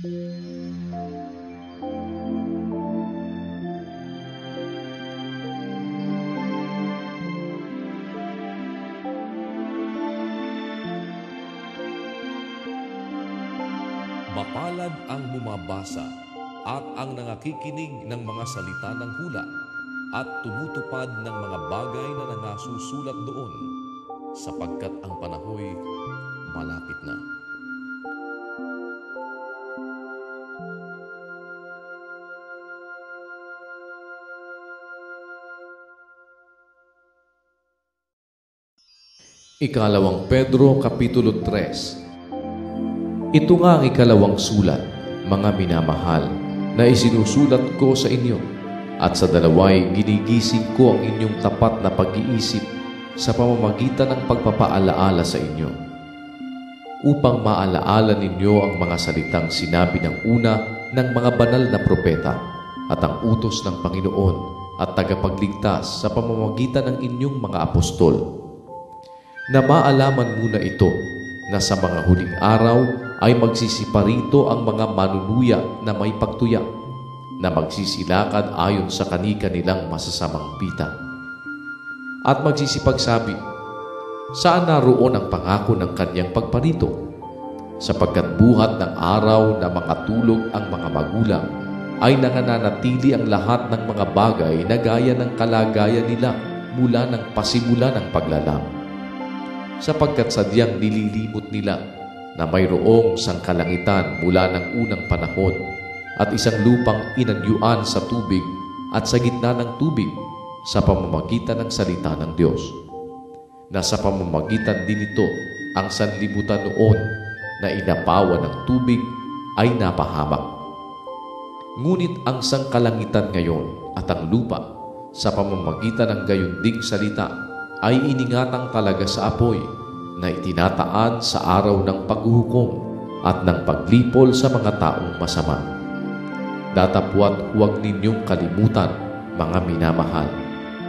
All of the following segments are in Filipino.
Mapalad ang bumabasa at ang nangakikinig ng mga salita ng hula at tumutupad ng mga bagay na nangasusulat doon, sapagkat ang panahoy malapit na. Ikalawang Pedro Kapitulo 3. Ito nga ang ikalawang sulat, mga minamahal, na isinusulat ko sa inyo, at sa dalaway ginigising ko ang inyong tapat na pag-iisip sa pamamagitan ng pagpapaalaala sa inyo, upang maalaala ninyo ang mga salitang sinabi ng una ng mga banal na propeta at ang utos ng Panginoon at tagapagligtas sa pamamagitan ng inyong mga apostol. Na maalaman muna ito, na sa mga huling araw ay magsisiparito ang mga manunuya na may pagtuya, na magsisilakad ayon sa kani-kanilang masasamang pita. At magsisipagsabi, saan naroon ang pangako ng kanyang pagparito? Sapagkat buhat ng araw na makatulog ang mga magulang, ay nangananatili ang lahat ng mga bagay na gaya ng kalagayan nila mula ng pasimula ng paglalang. Sapagkat sadyang nililimot nila na mayroong sangkalangitan mula ng unang panahon at isang lupang inanyuan sa tubig at sa gitna ng tubig sa pamamagitan ng salita ng Diyos, na sa pamamagitan din ito ang sanlibutan noon na inapawa ng tubig ay napahamak. Ngunit ang sangkalangitan ngayon at ang lupa sa pamamagitan ng gayunding salita ay iningatang talaga sa apoy na itinataan sa araw ng paghuhukom at ng paglipol sa mga taong masama. Datapwat huwag ninyong kalimutan, mga minamahal,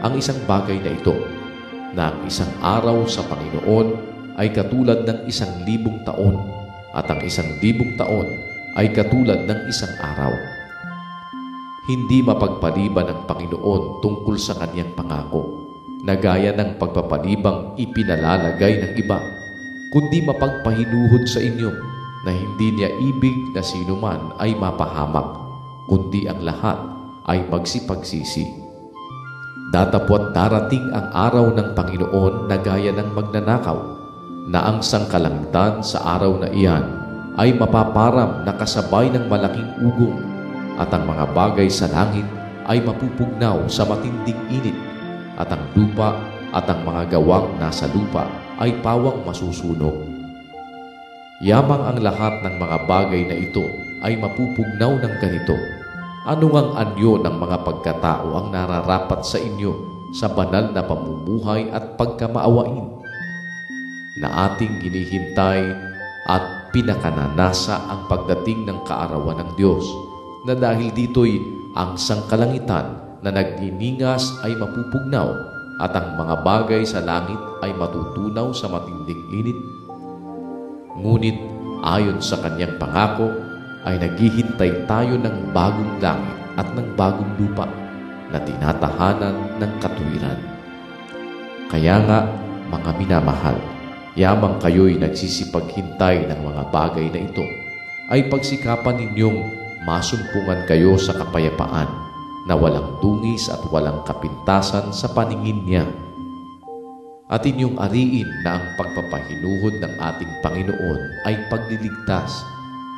ang isang bagay na ito, na ang isang araw sa Panginoon ay katulad ng 1,000 taon at ang 1,000 taon ay katulad ng isang araw. Hindi mapagpaliban ng Panginoon tungkol sa kanyang pangako, na gaya ng pagpapalibang ipinalalagay ng iba, kundi mapagpahinuhod sa inyo na hindi niya ibig na sinuman ay mapahamak, kundi ang lahat ay magsipagsisi. Datapwat darating ang araw ng Panginoon na gaya ng magnanakaw, na ang sangkalangitan sa araw na iyan ay mapaparam na kasabay ng malaking ugong, at ang mga bagay sa langit ay mapupugnaw sa matinding init, at ang lupa at ang mga gawang nasa lupa ay pawang masusunog. Yamang ang lahat ng mga bagay na ito ay mapupugnaw ng ganito. Ano ngang anyo ng mga pagkatao ang nararapat sa inyo sa banal na pamumuhay at pagkamaawain na ating hinihintay at pinakananasa ang pagdating ng kaarawan ng Diyos, na dahil dito'y ang sangkalangitan na nagniningas ay mapupugnaw at ang mga bagay sa langit ay matutunaw sa matinding init. Ngunit ayon sa kanyang pangako ay naghihintay tayo ng bagong langit at ng bagong lupa na tinatahanan ng katuwiran. Kaya nga, mga minamahal, yamang kayo'y nagsisipaghintay ng mga bagay na ito, ay pagsikapan ninyong masumpungan kayo sa kapayapaan na walang dungis at walang kapintasan sa paningin niya. At inyong ariin na ang pagpapahinuhod ng ating Panginoon ay pagliligtas,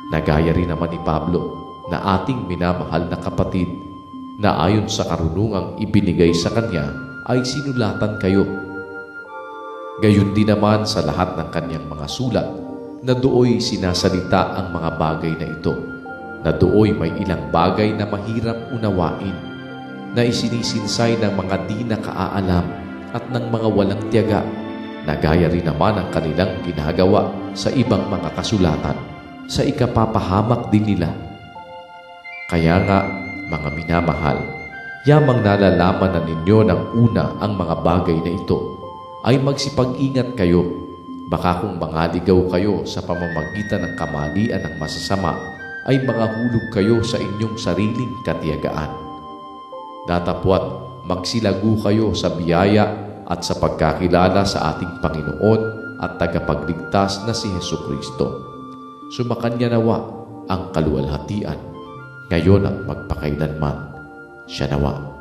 na gaya rin naman ni Pablo, na ating minamahal na kapatid, na ayon sa karunungang ibinigay sa kanya ay sinulatan kayo. Gayon din naman sa lahat ng kanyang mga sulat, na dooy sinasalita ang mga bagay na ito, na dooy may ilang bagay na mahirap unawain, na isinisinsay ng mga di nakaalam at ng mga walang tiyaga, na gaya rin naman ang kanilang ginagawa sa ibang mga kasulatan, sa ikapapahamak din nila. Kaya nga, mga minamahal, yamang nalalaman na ninyo ng una ang mga bagay na ito, ay magsipag-ingat kayo, baka kung mangaligaw kayo sa pamamagitan ng kamalian ng masasama, ay mangahulog kayo sa inyong sariling katiyagaan. Datapwat magsilago kayo sa biyaya at sa pagkakilala sa ating Panginoon at tagapagligtas na si Hesukristo. Sumakanya nawa ang kaluwalhatian, ngayon at magpakailanman. Siya nawa.